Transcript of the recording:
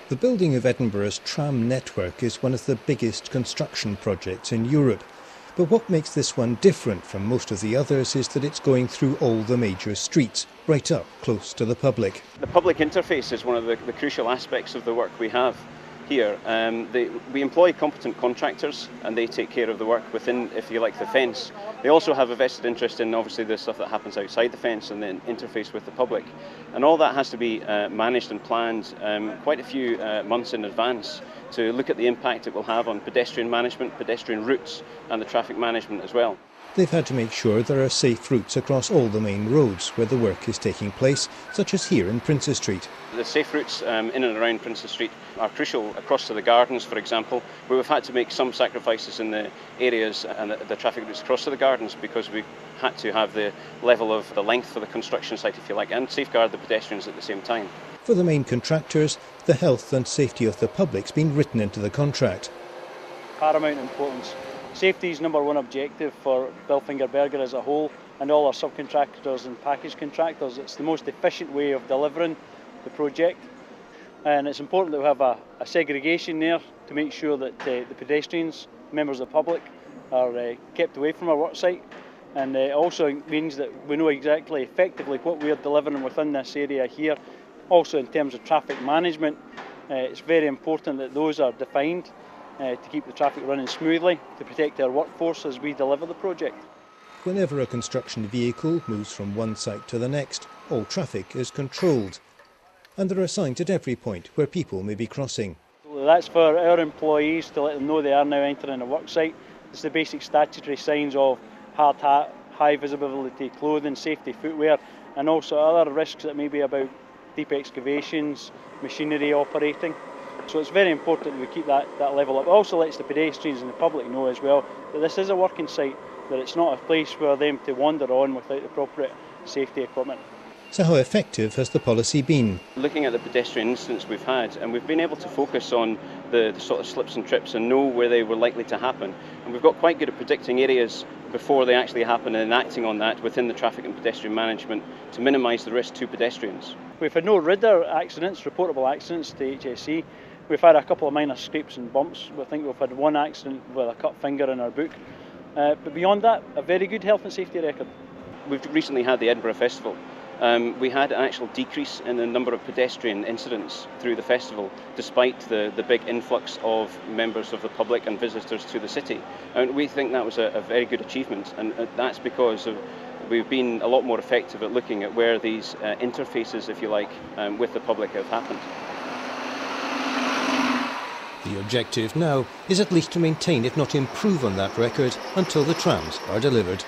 The building of Edinburgh's tram network is one of the biggest construction projects in Europe. But what makes this one different from most of the others is that it's going through all the major streets, right up close to the public. The public interface is one of the crucial aspects of the work we have here. We employ competent contractors and they take care of the work within, if you like, the fence. They also have a vested interest in obviously the stuff that happens outside the fence and then interface with the public. And all that has to be managed and planned quite a few months in advance to look at the impact it will have on pedestrian management, pedestrian routes and the traffic management as well. They've had to make sure there are safe routes across all the main roads where the work is taking place, such as here in Princes Street. The safe routes in and around Princes Street are crucial across to the gardens, for example, where we've had to make some sacrifices in the areas and the traffic routes across to the gardens because we had to have the level of the length for the construction site, if you like, and safeguard the pedestrians at the same time. For the main contractors, the health and safety of the public's been written into the contract. Paramount importance. Safety is number one objective for Bilfinger Berger as a whole and all our subcontractors and package contractors. It's the most efficient way of delivering the project, and it's important that we have a segregation there to make sure that the pedestrians, members of the public, are kept away from our work site, and it also means that we know exactly effectively what we are delivering within this area here. Also in terms of traffic management, it's very important that those are defined to keep the traffic running smoothly, to protect our workforce as we deliver the project. Whenever a construction vehicle moves from one site to the next, all traffic is controlled. And there are signs at every point where people may be crossing. That's for our employees to let them know they are now entering a work site. It's the basic statutory signs of hard hat, high visibility clothing, safety footwear, and also other risks that may be about deep excavations, machinery operating. So it's very important that we keep that level up. It also lets the pedestrians and the public know as well that this is a working site, that it's not a place for them to wander on without the appropriate safety equipment. So how effective has the policy been? Looking at the pedestrian incidents we've had, and we've been able to focus on the sort of slips and trips and know where they were likely to happen. And we've got quite good at predicting areas before they actually happen and acting on that within the traffic and pedestrian management to minimise the risk to pedestrians. We've had no radar accidents, reportable accidents to HSE. We've had a couple of minor scrapes and bumps. I think we've had one accident with a cut finger in our book. But beyond that, a very good health and safety record. We've recently had the Edinburgh Festival. We had an actual decrease in the number of pedestrian incidents through the festival, despite the big influx of members of the public and visitors to the city. And we think that was a very good achievement, and that's because we've been a lot more effective at looking at where these interfaces, if you like, with the public have happened. The objective now is at least to maintain, if not improve on that record, until the trams are delivered.